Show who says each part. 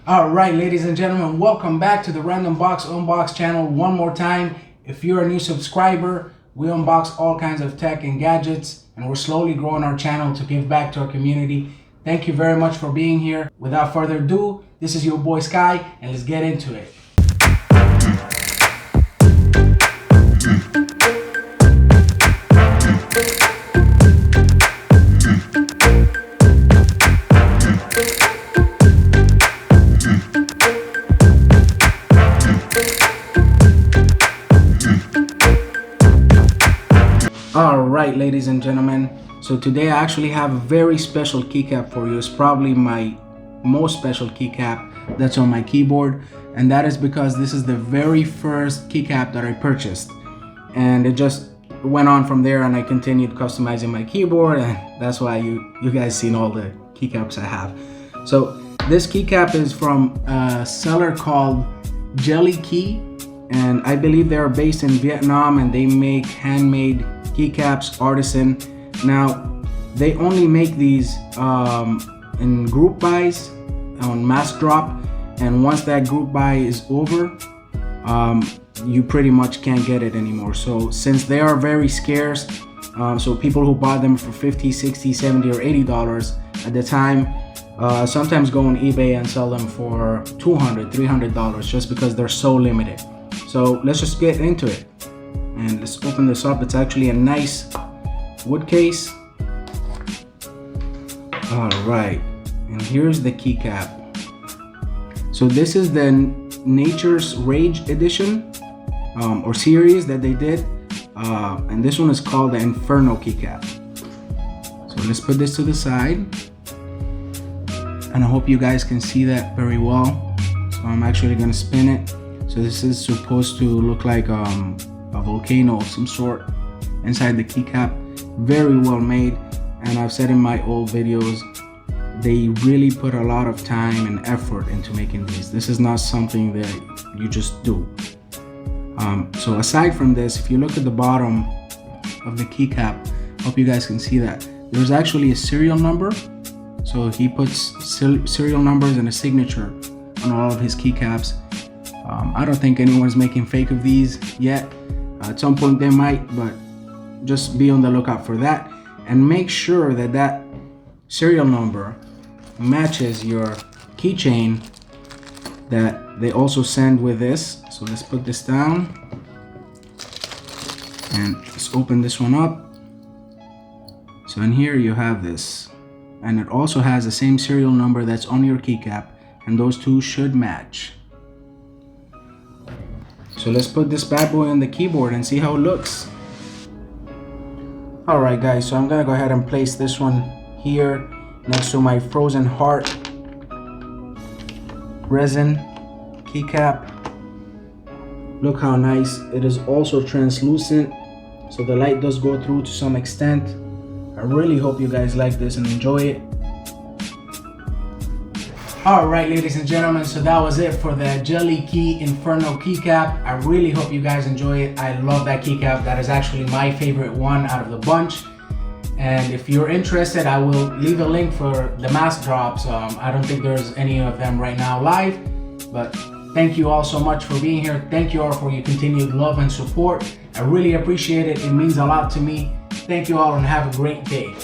Speaker 1: Alright, ladies and gentlemen, welcome back to the Random Box Unbox channel one more time. If you're a new subscriber, we unbox all kinds of tech and gadgets, and we're slowly growing our channel to give back to our community. Thank you very much for being here. Without further ado, this is your boy Sky, and let's get into it. Alright, ladies and gentlemen, so today I actually have a very special keycap for you. It's probably my most special keycap that's on my keyboard, and that is because this is the very first keycap that I purchased, and it just went on from there, and I continued customizing my keyboard, and that's why you guys seen all the keycaps I have. So this keycap is from a seller called Jelly Key, and I believe they're based in Vietnam, and they make handmade keycaps, artisan. Now they only make these in group buys on mass drop, and once that group buy is over, you pretty much can't get it anymore. So since they are very scarce, so people who bought them for $50, $60, $70 or $80 at the time sometimes go on eBay and sell them for $200, $300 just because they're so limited. So let's just get into it. And let's open this up. It's actually a nice wood case. Alright, and here's the keycap. So this is the Nature's Rage edition or series that they did, and this one is called the Inferno keycap. So let's put this to the side, and I hope you guys can see that very well. So I'm actually gonna spin it. So this is supposed to look like a volcano of some sort inside the keycap. Very well made, and I've said in my old videos, they really put a lot of time and effort into making these. This is not something that you just do. So aside from this, if you look at the bottom of the keycap, hope you guys can see that there's actually a serial number. So he puts serial numbers and a signature on all of his keycaps. I don't think anyone's making fake of these yet. At some point they might, but just be on the lookout for that, and make sure that that serial number matches your keychain that they also send with this. So let's put this down and let's open this one up. So in here you have this, and it also has the same serial number that's on your keycap, and those two should match. So let's put this bad boy on the keyboard and see how it looks. Alright guys, so I'm gonna go ahead and place this one here next to my Frozen Heart Resin keycap. Look how nice. It is also translucent, so the light does go through to some extent. I really hope you guys like this and enjoy it. Alright, ladies and gentlemen, so that was it for the Jelly Key Inferno keycap. I really hope you guys enjoy it. I love that keycap. That is actually my favorite one out of the bunch. And if you're interested, I will leave a link for the mass drops. I don't think there's any of them right now live, but thank you all so much for being here. Thank you all for your continued love and support. I really appreciate it. It means a lot to me. Thank you all and have a great day.